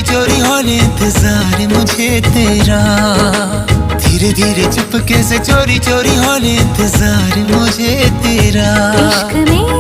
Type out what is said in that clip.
चोरी चोरी होने इंतजार मुझे तेरा, धीरे धीरे चुपके से चोरी चोरी होने इंतजार मुझे तेरा। इश्क में